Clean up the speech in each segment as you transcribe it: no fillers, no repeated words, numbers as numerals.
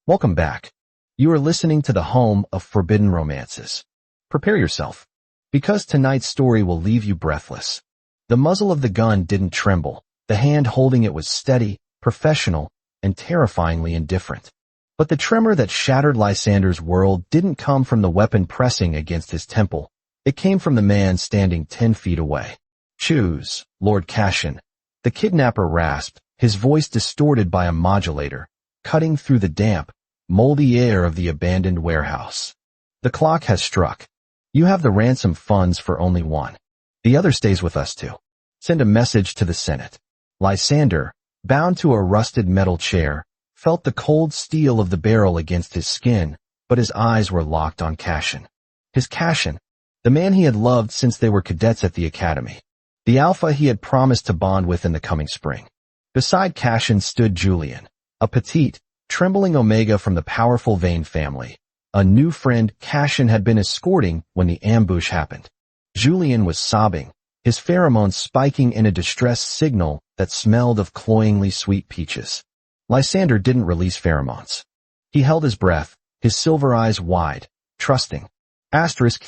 Welcome back. You are listening to the home of forbidden romances. Prepare yourself, because tonight's story will leave you breathless. The muzzle of the gun didn't tremble. The hand holding it was steady, professional, and terrifyingly indifferent. But the tremor that shattered Lysander's world didn't come from the weapon pressing against his temple. It came from the man standing 10 feet away. "Choose, Lord Cashin," the kidnapper rasped, his voice distorted by a modulator, cutting through the damp, moldy air of the abandoned warehouse. "The clock has struck. You have the ransom funds for only one. The other stays with us too. Send a message to the Senate." Lysander, bound to a rusted metal chair, felt the cold steel of the barrel against his skin, but his eyes were locked on Cashin. His Cashin, the man he had loved since they were cadets at the academy. The alpha he had promised to bond with in the coming spring. Beside Cashin stood Julian, a petite, trembling Omega from the powerful Vane family, a new friend Cashin had been escorting when the ambush happened. Julian was sobbing, his pheromones spiking in a distress signal that smelled of cloyingly sweet peaches. Lysander didn't release pheromones. He held his breath, his silver eyes wide, trusting.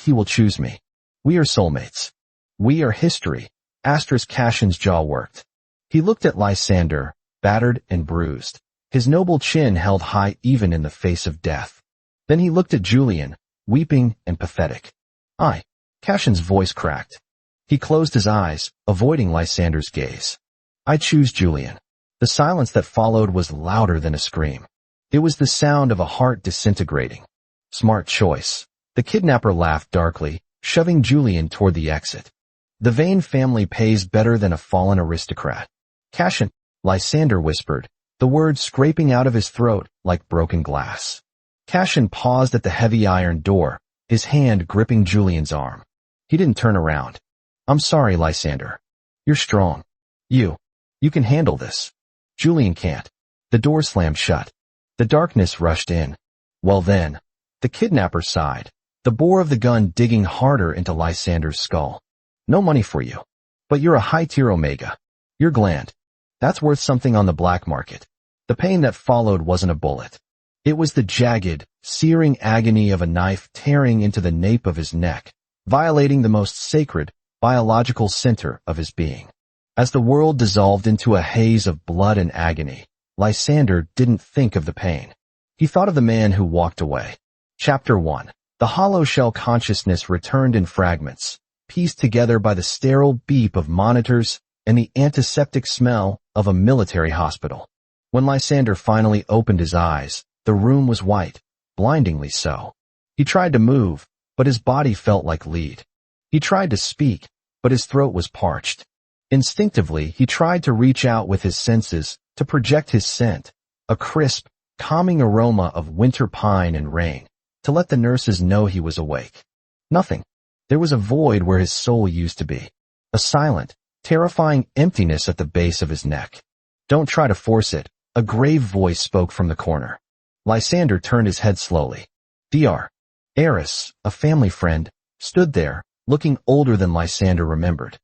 He will choose me. We are soulmates. We are history. Cashin's jaw worked. He looked at Lysander, battered and bruised, his noble chin held high even in the face of death. Then he looked at Julian, weeping and pathetic. Cashin's voice cracked. He closed his eyes, avoiding Lysander's gaze. "I choose Julian." The silence that followed was louder than a scream. It was the sound of a heart disintegrating. "Smart choice." The kidnapper laughed darkly, shoving Julian toward the exit. "The Vane family pays better than a fallen aristocrat." "Cashin," Lysander whispered, the words scraping out of his throat like broken glass. Cashin paused at the heavy iron door, his hand gripping Julian's arm. He didn't turn around. "I'm sorry, Lysander. You're strong. You can handle this." "Julian can't." The door slammed shut. The darkness rushed in. "Well then," the kidnapper sighed, the bore of the gun digging harder into Lysander's skull. "No money for you. But you're a high-tier Omega. Your gland. That's worth something on the black market." The pain that followed wasn't a bullet. It was the jagged, searing agony of a knife tearing into the nape of his neck, violating the most sacred, biological center of his being. As the world dissolved into a haze of blood and agony, Lysander didn't think of the pain. He thought of the man who walked away. Chapter 1. The hollow shell consciousness returned in fragments, pieced together by the sterile beep of monitors and the antiseptic smell of a military hospital. When Lysander finally opened his eyes, the room was white, blindingly so. He tried to move, but his body felt like lead. He tried to speak, but his throat was parched. Instinctively, he tried to reach out with his senses, to project his scent, a crisp, calming aroma of winter pine and rain, to let the nurses know he was awake. Nothing. There was a void where his soul used to be. A silent, terrifying emptiness at the base of his neck. "Don't try to force it," a grave voice spoke from the corner. Lysander turned his head slowly. Dr. Eris, a family friend, stood there, looking older than Lysander remembered.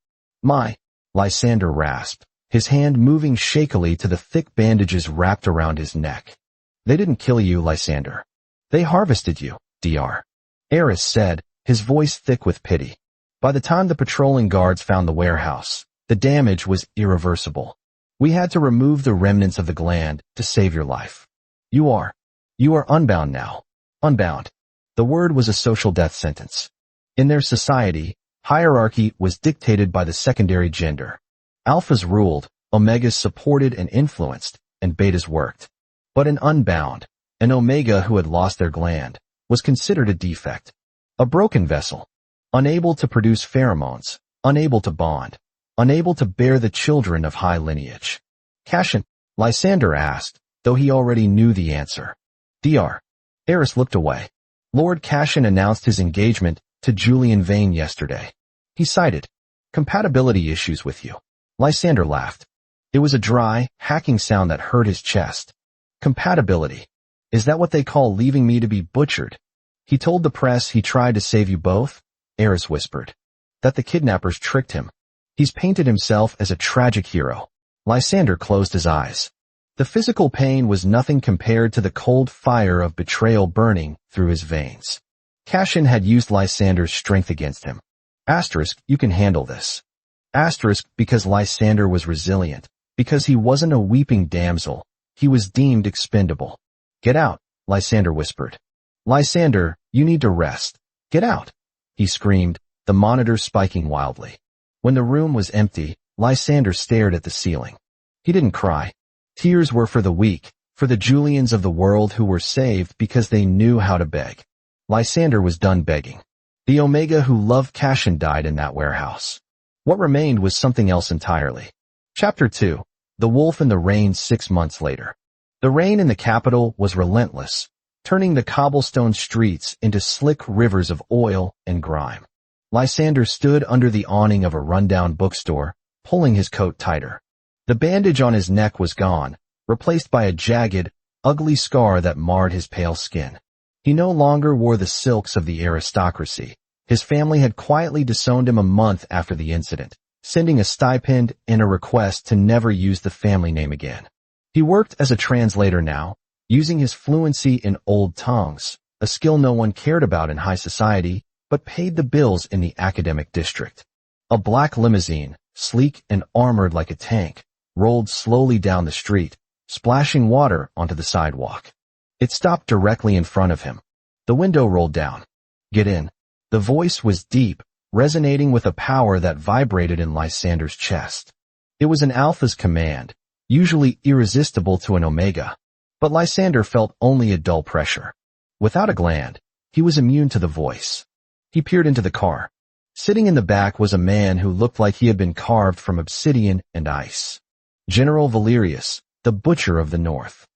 Lysander rasped, his hand moving shakily to the thick bandages wrapped around his neck. "They didn't kill you, Lysander. They harvested you," Dr. Eris said, his voice thick with pity. "By the time the patrolling guards found the warehouse, the damage was irreversible. We had to remove the remnants of the gland to save your life. You are unbound now. Unbound." The word was a social death sentence. In their society, hierarchy was dictated by the secondary gender. Alphas ruled, Omegas supported and influenced, and Betas worked. But an unbound, an Omega who had lost their gland, was considered a defect. A broken vessel. Unable to produce pheromones, unable to bond, unable to bear the children of high lineage. "Cashin?" Lysander asked, though he already knew the answer. Dr. Eris looked away. "Lord Cashin announced his engagement to Julian Vane yesterday. He cited compatibility issues with you." Lysander laughed. It was a dry, hacking sound that hurt his chest. "Compatibility. Is that what they call leaving me to be butchered?" "He told the press he tried to save you both," Eris whispered. "That the kidnappers tricked him. He's painted himself as a tragic hero." Lysander closed his eyes. The physical pain was nothing compared to the cold fire of betrayal burning through his veins. Cassian had used Lysander's strength against him. Asterisk, you can handle this. Asterisk, because Lysander was resilient. Because he wasn't a weeping damsel, he was deemed expendable. Get out, Lysander whispered. Lysander, you need to rest. Get out, he screamed, the monitor spiking wildly. When the room was empty, Lysander stared at the ceiling. He didn't cry. Tears were for the weak, for the Julians of the world who were saved because they knew how to beg. Lysander was done begging. The Omega who loved Cassian died in that warehouse. What remained was something else entirely. Chapter 2. The Wolf in the Rain 6 months later. The rain in the capital was relentless, turning the cobblestone streets into slick rivers of oil and grime. Lysander stood under the awning of a rundown bookstore, pulling his coat tighter. The bandage on his neck was gone, replaced by a jagged, ugly scar that marred his pale skin. He no longer wore the silks of the aristocracy. His family had quietly disowned him a month after the incident, sending a stipend and a request to never use the family name again. He worked as a translator now, using his fluency in old tongues, a skill no one cared about in high society, but paid the bills in the academic district. A black limousine, sleek and armored like a tank, rolled slowly down the street, splashing water onto the sidewalk. It stopped directly in front of him. The window rolled down. Get in. The voice was deep, resonating with a power that vibrated in Lysander's chest. It was an Alpha's command, usually irresistible to an Omega, but Lysander felt only a dull pressure. Without a gland, he was immune to the voice. He peered into the car. Sitting in the back was a man who looked like he had been carved from obsidian and ice. General Valerius, the Butcher of the North.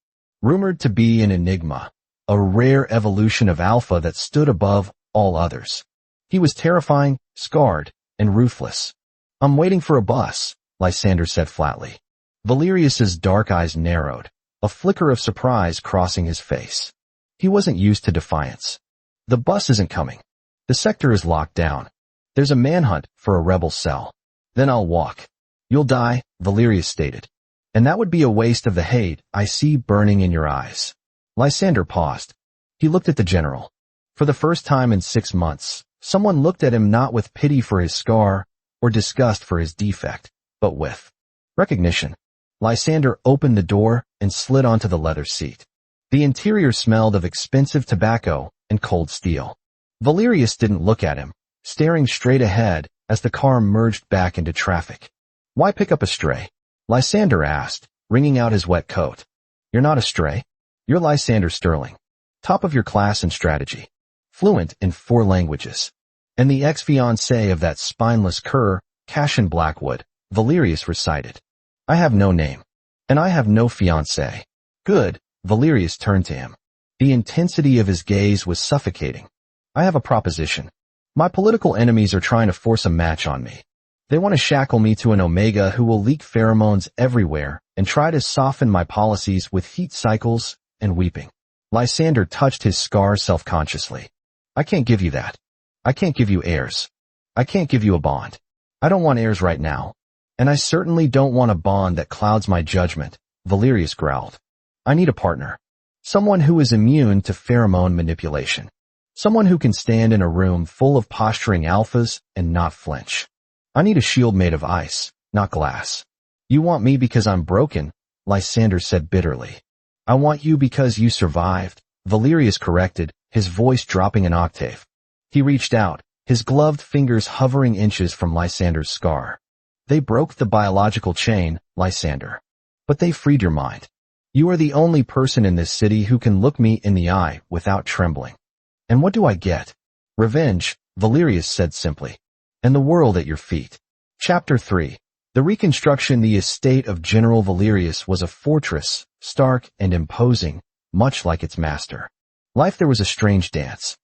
Rumored to be an enigma, a rare evolution of Alpha that stood above all others. He was terrifying, scarred, and ruthless. I'm waiting for a bus, Lysander said flatly. Valerius's dark eyes narrowed, a flicker of surprise crossing his face. He wasn't used to defiance. The bus isn't coming. The sector is locked down. There's a manhunt for a rebel cell. Then I'll walk. You'll die, Valerius stated. And that would be a waste of the hate I see burning in your eyes. Lysander paused. He looked at the general. For the first time in 6 months, someone looked at him not with pity for his scar or disgust for his defect, but with recognition. Lysander opened the door and slid onto the leather seat. The interior smelled of expensive tobacco and cold steel. Valerius didn't look at him, staring straight ahead as the car merged back into traffic. Why pick up a stray? Lysander asked, wringing out his wet coat. You're not a stray. You're Lysander Sterling. Top of your class in strategy. Fluent in 4 languages. And the ex-fiancé of that spineless cur, Cassian Blackwood, Valerius recited. I have no name. And I have no fiancé. Good, Valerius turned to him. The intensity of his gaze was suffocating. I have a proposition. My political enemies are trying to force a match on me. They want to shackle me to an Omega who will leak pheromones everywhere and try to soften my policies with heat cycles and weeping. Lysander touched his scar self-consciously. I can't give you that. I can't give you heirs. I can't give you a bond. I don't want heirs right now. And I certainly don't want a bond that clouds my judgment, Valerius growled. I need a partner. Someone who is immune to pheromone manipulation. Someone who can stand in a room full of posturing alphas and not flinch. I need a shield made of ice, not glass. You want me because I'm broken, Lysander said bitterly. I want you because you survived, Valerius corrected, his voice dropping an octave. He reached out, his gloved fingers hovering inches from Lysander's scar. They broke the biological chain, Lysander. But they freed your mind. You are the only person in this city who can look me in the eye without trembling. And what do I get? Revenge, Valerius said simply. And the world at your feet. Chapter 3. The reconstruction. The estate of General Valerius was a fortress, stark and imposing, much like its master. Life there was a strange dance.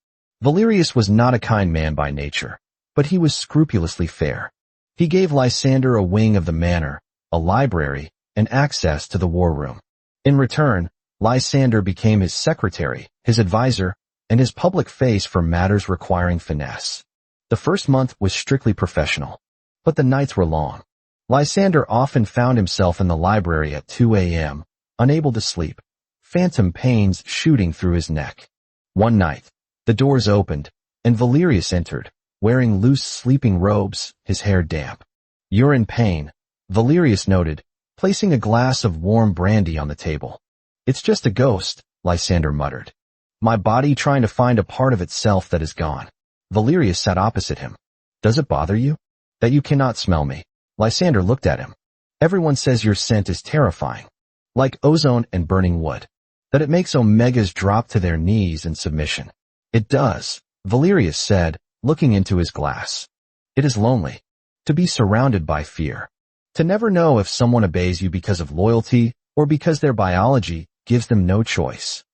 Valerius was not a kind man by nature, but he was scrupulously fair. He gave Lysander a wing of the manor, a library, and access to the war room. In return, Lysander became his secretary, his advisor, and his public face for matters requiring finesse. The first month was strictly professional, but the nights were long. Lysander often found himself in the library at 2 a.m., unable to sleep, phantom pains shooting through his neck. One night, the doors opened, and Valerius entered, wearing loose sleeping robes, his hair damp. "You're in pain," Valerius noted, placing a glass of warm brandy on the table. "It's just a ghost," Lysander muttered. "My body trying to find a part of itself that is gone." Valerius sat opposite him. "Does it bother you that you cannot smell me?" Lysander looked at him. "Everyone says your scent is terrifying, like ozone and burning wood, that it makes omegas drop to their knees in submission." "It does," Valerius said, looking into his glass. "It is lonely, to be surrounded by fear, to never know if someone obeys you because of loyalty or because their biology gives them no choice."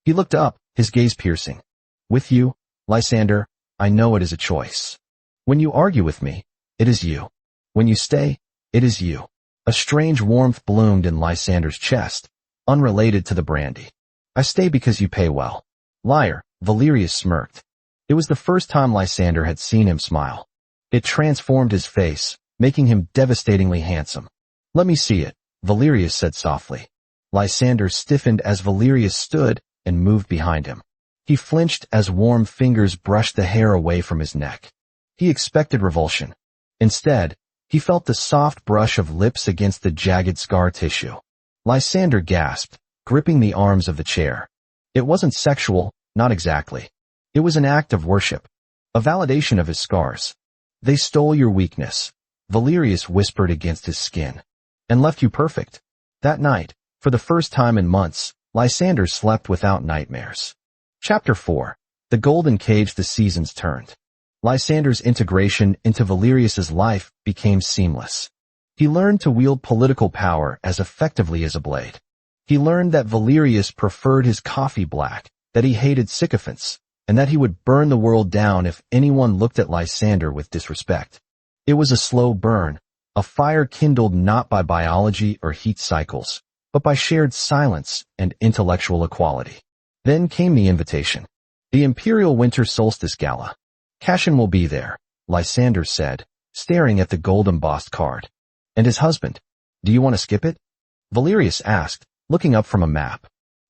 He looked up, his gaze piercing. "With you, Lysander, I know it is a choice. When you argue with me, it is you. When you stay, it is you." A strange warmth bloomed in Lysander's chest, unrelated to the brandy. "I stay because you pay well." "Liar," Valerius smirked. It was the first time Lysander had seen him smile. It transformed his face, making him devastatingly handsome. "Let me see it," Valerius said softly. Lysander stiffened as Valerius stood and moved behind him. He flinched as warm fingers brushed the hair away from his neck. He expected revulsion. Instead, he felt the soft brush of lips against the jagged scar tissue. Lysander gasped, gripping the arms of the chair. It wasn't sexual, not exactly. It was an act of worship, a validation of his scars. "They stole your weakness," Valerius whispered against his skin, "and left you perfect." That night, for the first time in months, Lysander slept without nightmares. Chapter 4. The Golden Cage. The seasons turned. Lysander's integration into Valerius's life became seamless. He learned to wield political power as effectively as a blade. He learned that Valerius preferred his coffee black, that he hated sycophants, and that he would burn the world down if anyone looked at Lysander with disrespect. It was a slow burn, a fire kindled not by biology or heat cycles, but by shared silence and intellectual equality. Then came the invitation. The Imperial Winter Solstice Gala. "Cashin will be there," Lysander said, staring at the gold-embossed card. "And his husband. Do you want to skip it?" Valerius asked, looking up from a map.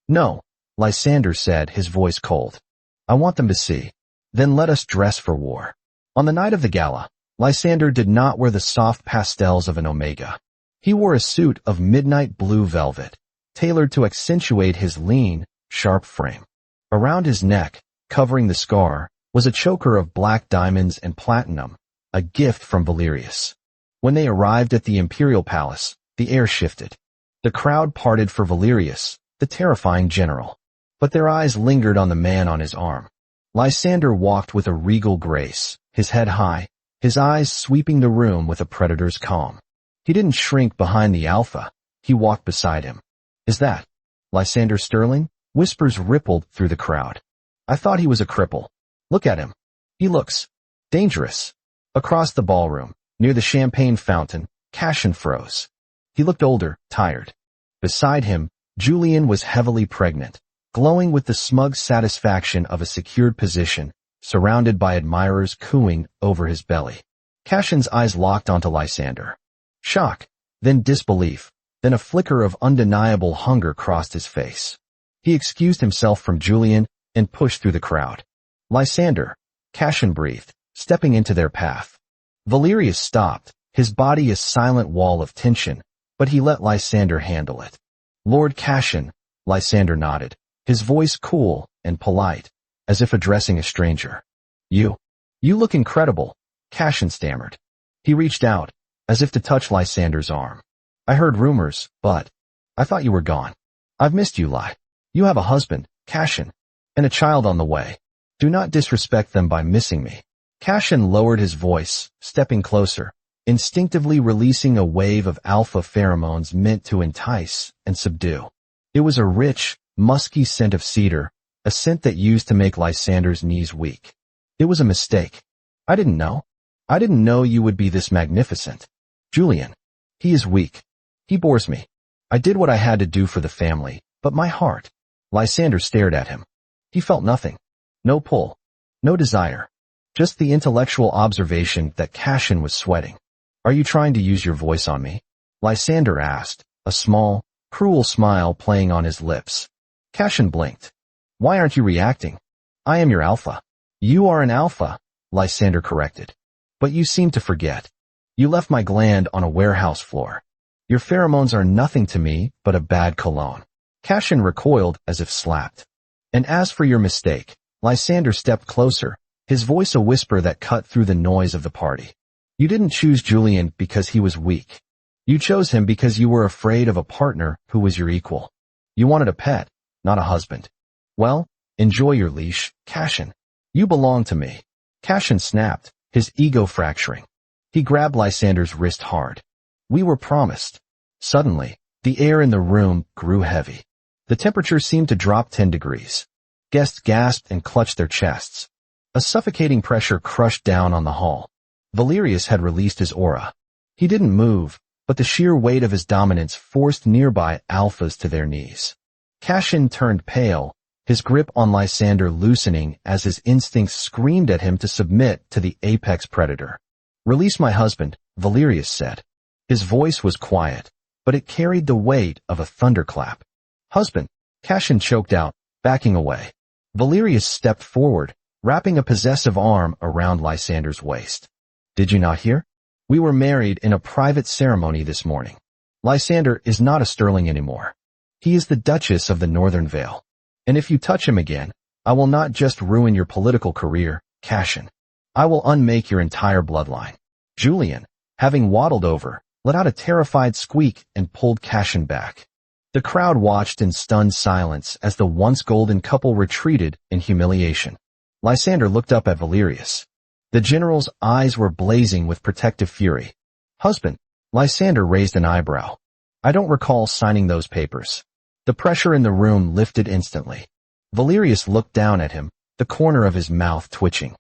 "No," Lysander said, his voice cold. "I want them to see. Then let us dress for war." On the night of the gala, Lysander did not wear the soft pastels of an omega. He wore a suit of midnight blue velvet, tailored to accentuate his lean, sharp frame. Around his neck, covering the scar, was a choker of black diamonds and platinum, a gift from Valerius. When they arrived at the imperial palace, the air shifted. The crowd parted for Valerius, the terrifying general. But their eyes lingered on the man on his arm. Lysander walked with a regal grace, his head high, his eyes sweeping the room with a predator's calm. He didn't shrink behind the alpha, he walked beside him. "Is that Lysander Sterling?" Whispers rippled through the crowd. "I thought he was a cripple. Look at him. He looks dangerous." Across the ballroom, near the champagne fountain, Cashin froze. He looked older, tired. Beside him, Julian was heavily pregnant, glowing with the smug satisfaction of a secured position, surrounded by admirers cooing over his belly. Cashin's eyes locked onto Lysander. Shock, then disbelief, then a flicker of undeniable hunger crossed his face. He excused himself from Julian and pushed through the crowd. "Lysander," Cashin breathed, stepping into their path. Valerius stopped, his body a silent wall of tension, but he let Lysander handle it. "Lord Cashin," Lysander nodded, his voice cool and polite, as if addressing a stranger. You look incredible," Cashin stammered. He reached out, as if to touch Lysander's arm. "I heard rumors, but I thought you were gone. I've missed you, Ly. You have a husband, Cashin, and a child on the way. Do not disrespect them by missing me." Cashin lowered his voice, stepping closer, instinctively releasing a wave of alpha pheromones meant to entice and subdue. It was a rich, musky scent of cedar, a scent that used to make Lysander's knees weak. "It was a mistake. I didn't know. I didn't know you would be this magnificent. Julian. He is weak. He bores me. I did what I had to do for the family, but my heart." Lysander stared at him. He felt nothing. No pull. No desire. Just the intellectual observation that Cashin was sweating. "Are you trying to use your voice on me?" Lysander asked, a small, cruel smile playing on his lips. Cashin blinked. Why aren't you reacting? I am your alpha. You are an alpha, Lysander corrected. But you seem to forget. You left my gland on a warehouse floor. Your pheromones are nothing to me but a bad cologne. Cashin recoiled as if slapped. And as for your mistake, Lysander stepped closer, his voice a whisper that cut through the noise of the party. You didn't choose Julian because he was weak. You chose him because you were afraid of a partner who was your equal. You wanted a pet, not a husband. Well, enjoy your leash, Cashin. You belong to me. Cashin snapped, his ego fracturing. He grabbed Lysander's wrist hard. We were promised. Suddenly, the air in the room grew heavy. The temperature seemed to drop 10 degrees. Guests gasped and clutched their chests. A suffocating pressure crushed down on the hall. Valerius had released his aura. He didn't move, but the sheer weight of his dominance forced nearby alphas to their knees. Cashin turned pale, his grip on Lysander loosening as his instincts screamed at him to submit to the apex predator. Release my husband, Valerius said. His voice was quiet, but it carried the weight of a thunderclap. Husband, Cashin choked out, backing away. Valerius stepped forward, wrapping a possessive arm around Lysander's waist. Did you not hear? We were married in a private ceremony this morning. Lysander is not a sterling anymore. He is the Duchess of the Northern Vale. And if you touch him again, I will not just ruin your political career, Cashin. I will unmake your entire bloodline. Julian, having waddled over, let out a terrified squeak and pulled Cashin back. The crowd watched in stunned silence as the once golden couple retreated in humiliation. Lysander looked up at Valerius. The general's eyes were blazing with protective fury. Husband, Lysander raised an eyebrow. I don't recall signing those papers. The pressure in the room lifted instantly. Valerius looked down at him, the corner of his mouth twitching.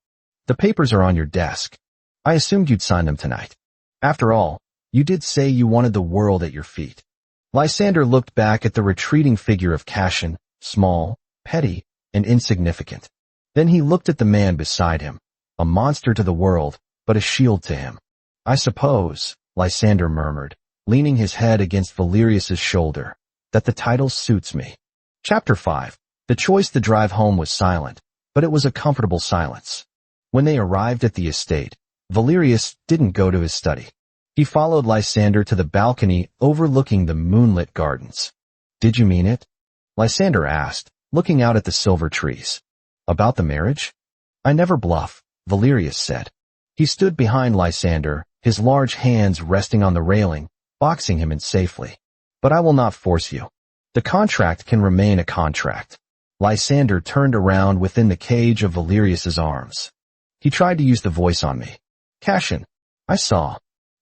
The papers are on your desk. I assumed you'd sign them tonight. After all, you did say you wanted the world at your feet. Lysander looked back at the retreating figure of Cashin, small, petty, and insignificant. Then he looked at the man beside him, a monster to the world, but a shield to him. I suppose, Lysander murmured, leaning his head against Valerius's shoulder, that the title suits me. Chapter 5. The choice to drive home was silent, but it was a comfortable silence. When they arrived at the estate, Valerius didn't go to his study. He followed Lysander to the balcony overlooking the moonlit gardens. Did you mean it? Lysander asked, looking out at the silver trees. About the marriage? I never bluff, Valerius said. He stood behind Lysander, his large hands resting on the railing, boxing him in safely. But I will not force you. The contract can remain a contract. Lysander turned around within the cage of Valerius's arms. He tried to use the voice on me. Cashin, I saw.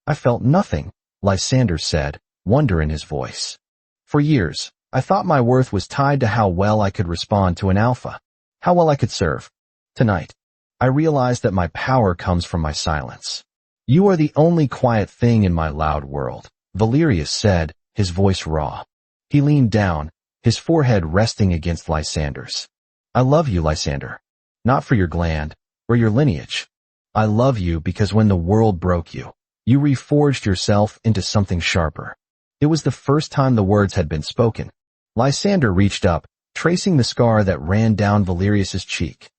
I felt nothing, Lysander said, wonder in his voice. For years, I thought my worth was tied to how well I could respond to an alpha, how well I could serve. Tonight, I realized that my power comes from my silence. You are the only quiet thing in my loud world, Valerius said, his voice raw. He leaned down, his forehead resting against Lysander's. I love you, Lysander. Not for your gland, or your lineage. I love you because when the world broke you, you reforged yourself into something sharper. It was the first time the words had been spoken. Lysander reached up, tracing the scar that ran down Valerius's cheek.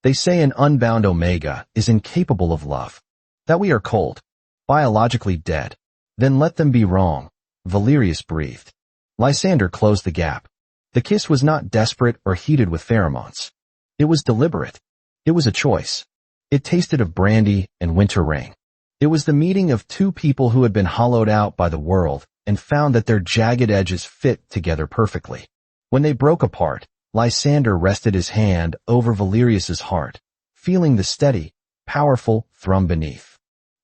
They say an unbound Omega is incapable of love. That we are cold, biologically dead. Then let them be wrong. Valerius breathed. Lysander closed the gap. The kiss was not desperate or heated with pheromones. It was deliberate. It was a choice. It tasted of brandy and winter rain. It was the meeting of two people who had been hollowed out by the world and found that their jagged edges fit together perfectly. When they broke apart, Lysander rested his hand over Valerius's heart, feeling the steady, powerful thrum beneath.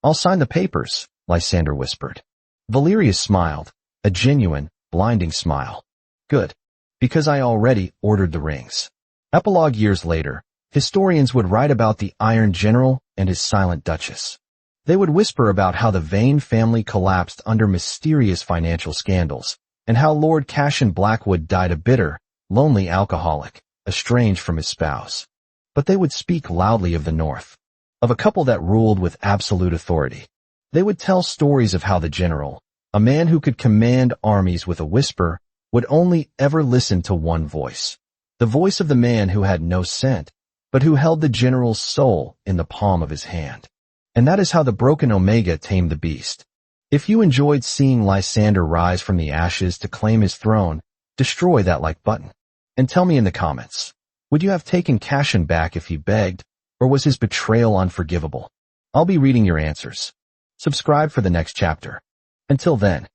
I'll sign the papers, Lysander whispered. Valerius smiled, a genuine, blinding smile. Good. Because I already ordered the rings. Epilogue years later, historians would write about the Iron General and his silent Duchess. They would whisper about how the Vane family collapsed under mysterious financial scandals, and how Lord Cashin Blackwood died a bitter, lonely alcoholic, estranged from his spouse. But they would speak loudly of the North, of a couple that ruled with absolute authority. They would tell stories of how the general, a man who could command armies with a whisper, would only ever listen to one voice. The voice of the man who had no scent, but who held the general's soul in the palm of his hand. And that is how the broken Omega tamed the beast. If you enjoyed seeing Lysander rise from the ashes to claim his throne, destroy that like button. And tell me in the comments, would you have taken Cassian back if he begged, or was his betrayal unforgivable? I'll be reading your answers. Subscribe for the next chapter. Until then,